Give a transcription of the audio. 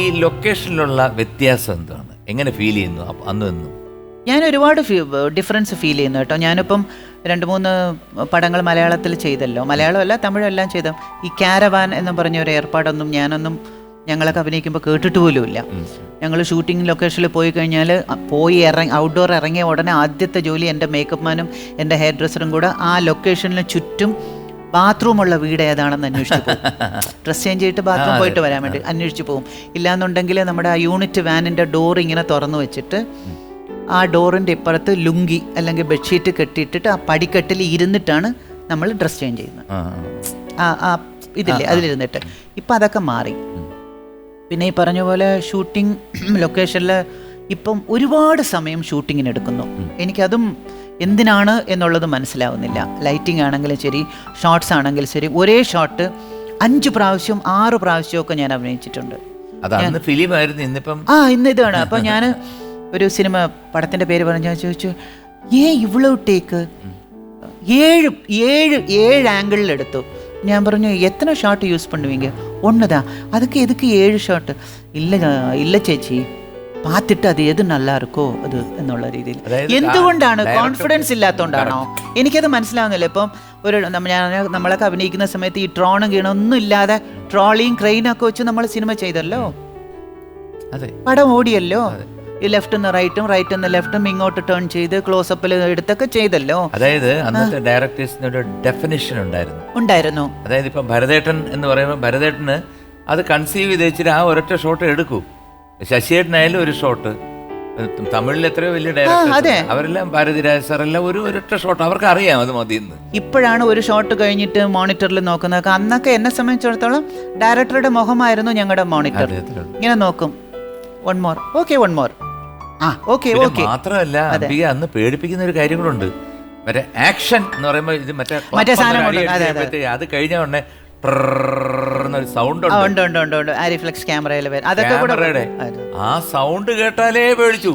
ഈ ലൊക്കേഷനിലുള്ള വ്യത്യാസം എന്താണ്? എങ്ങനെ ഫീൽ ചെയ്യുന്നു അന്നും ഇന്നും? ഞാൻ ഒരുപാട് ഡിഫറൻസ് ഫീൽ ചെയ്യുന്നു കേട്ടോ. ഞാനിപ്പം 2-3 പടങ്ങൾ മലയാളത്തിൽ ചെയ്തല്ലോ. മലയാളമല്ല തമിഴെല്ലാം ചെയ്ത ഈ കാരവാൻ എന്ന് പറഞ്ഞ ഒരു ഏർപ്പാടൊന്നും ഞങ്ങളൊക്കെ അഭിനയിക്കുമ്പോൾ കേട്ടിട്ട് പോലുമില്ല. ഞങ്ങൾ ഷൂട്ടിംഗ് ലൊക്കേഷനിൽ പോയി കഴിഞ്ഞാൽ ഔട്ട്ഡോർ ഇറങ്ങിയ ഉടനെ ആദ്യത്തെ ജോലി എൻ്റെ മേക്കപ്പ് മാനും എൻ്റെ ഹെയർ ഡ്രസ്സറും കൂടെ ആ ലൊക്കേഷനിൽ ചുറ്റും ബാത്റൂമുള്ള വീട് ഏതാണെന്ന് അന്വേഷിച്ച് പോകും. ഡ്രസ് ചേഞ്ച് ചെയ്തിട്ട് ബാത്റൂം പോയിട്ട് വരാൻ വേണ്ടി അന്വേഷിച്ച് പോകും. ഇല്ലാന്നുണ്ടെങ്കിൽ നമ്മുടെ ആ യൂണിറ്റ് വാനിൻ്റെ ഡോർ ഇങ്ങനെ തുറന്നു വെച്ചിട്ട് ആ ഡോറിൻ്റെ ഇപ്പുറത്ത് ലുങ്കി അല്ലെങ്കിൽ ബെഡ്ഷീറ്റ് കെട്ടിയിട്ടിട്ട് ആ പടിക്കെട്ടിൽ ഇരുന്നിട്ടാണ് നമ്മൾ ഡ്രസ് ചേഞ്ച് ചെയ്യുന്നത്. ആ ഇതില്ലേ അതിലിരുന്നിട്ട്. ഇപ്പം അതൊക്കെ മാറി. പിന്നെ ഈ പറഞ്ഞ പോലെ ഷൂട്ടിംഗ് ലൊക്കേഷനിൽ ഇപ്പം ഒരുപാട് സമയം ഷൂട്ടിങ്ങിന് എടുക്കുന്നു. എനിക്കതും എന്തിനാണ് എന്നുള്ളത് മനസ്സിലാവുന്നില്ല. ലൈറ്റിംഗ് ആണെങ്കിലും ശരി, ഷോട്ട്സ് ആണെങ്കിലും ശരി, ഒരേ ഷോട്ട് 5 പ്രാവശ്യം 6 പ്രാവശ്യമൊക്കെ ഞാൻ അഭിനയിച്ചിട്ടുണ്ട്. ഇന്ന് ഇതാണ്. അപ്പം ഞാൻ ഒരു സിനിമ പടത്തിൻ്റെ പേര് പറഞ്ഞാൽ ചോദിച്ചു, ഇவ்வளவு ടേക്ക് 7 ആംഗിളിലെടുത്തു. ഞാൻ പറഞ്ഞു, എത്ര ഷോട്ട് യൂസ് பண்ணுவீங்க? 1 அதுக்கு எதுக்கு 7 ഷോട്ട്? ഇല്ല ചേച്ചി, പാത്തിട്ട് അത് ഏത് நல்லா இருக்கோ അത് എന്നുള്ള രീതിയിൽ. എന്തുകൊണ്ടാണ്? കോൺഫിഡൻസ് ഇല്ലാത്തതുകൊണ്ടാണോ? എനിക്കത് മനസ്സിലാവുന്നില്ല. ഇപ്പം നമ്മളൊക്കെ അഭിനയിക്കുന്ന സമയത്ത് ഈ ട്രോണും ഗീണൊന്നും ഇല്ലാതെ ട്രോളിയും ക്രെയിനൊക്കെ വെച്ച് നമ്മൾ സിനിമ ചെയ്തല്ലോ, പടം ഓടിയല്ലോ. ഈ ലെഫ്റ്റ് റൈറ്റും റൈറ്റ് ലെഫ്റ്റും ഇങ്ങോട്ട് ടേൺ ചെയ്ത് ക്ലോസപ്പിൽ എടുത്തൊക്കെ ചെയ്തല്ലോ. അതായത് അന്നത്തെ ഡയറക്ടേഴ്സിന് ഒരു ഡെഫിനിഷൻ ഉണ്ടായിരുന്നു. അതായത് ഇപ്പം ഭരതേട്ടൻ എന്ന് പറയുമ്പോൾ ഭരതേട്ടന് അത് കൺസീവ് ചെയ്ത് വെച്ചിട്ട് ആ ഒരൊറ്റ ഷോട്ട് എടുക്കൂ. ശശിയേട്ടനായാലും ഒരു ഷോട്ട്, തമിഴിൽ എത്രയോ വലിയ ഡയറക്ടർ അവരെല്ലാം ഭാരതിരാജ് സാറെല്ലാം ഒരൊറ്റ ഷോട്ട് അവർക്ക് അറിയാം, അത് മതിയെന്ന്. ഇപ്പോഴാണ് ഒരു ഷോട്ട് കഴിഞ്ഞിട്ട് മോണിറ്ററിൽ നോക്കുന്നതൊക്കെ. അന്നൊക്കെ എന്നെ സംബന്ധിച്ചിടത്തോളം ഡയറക്ടറുടെ മുഖമായിരുന്നു ഞങ്ങളുടെ മോണിറ്റർ. ഇങ്ങനെ നോക്കും, one more, okay, one more, മാത്രമല്ല അന്ന് പേടിപ്പിക്കുന്ന ഒരു കാര്യം കൂടെ ഉണ്ട്. മറ്റേ ആക്ഷൻ എന്ന് പറയുമ്പോൾ ഇത് മറ്റേ സാധനം അത് കഴിഞ്ഞ ഉടനെ സൗണ്ട് റിഫ്ലെക്സ് ക്യാമറയിൽ അതൊക്കെ ആ സൗണ്ട് കേട്ടാലേ പേടിച്ചു.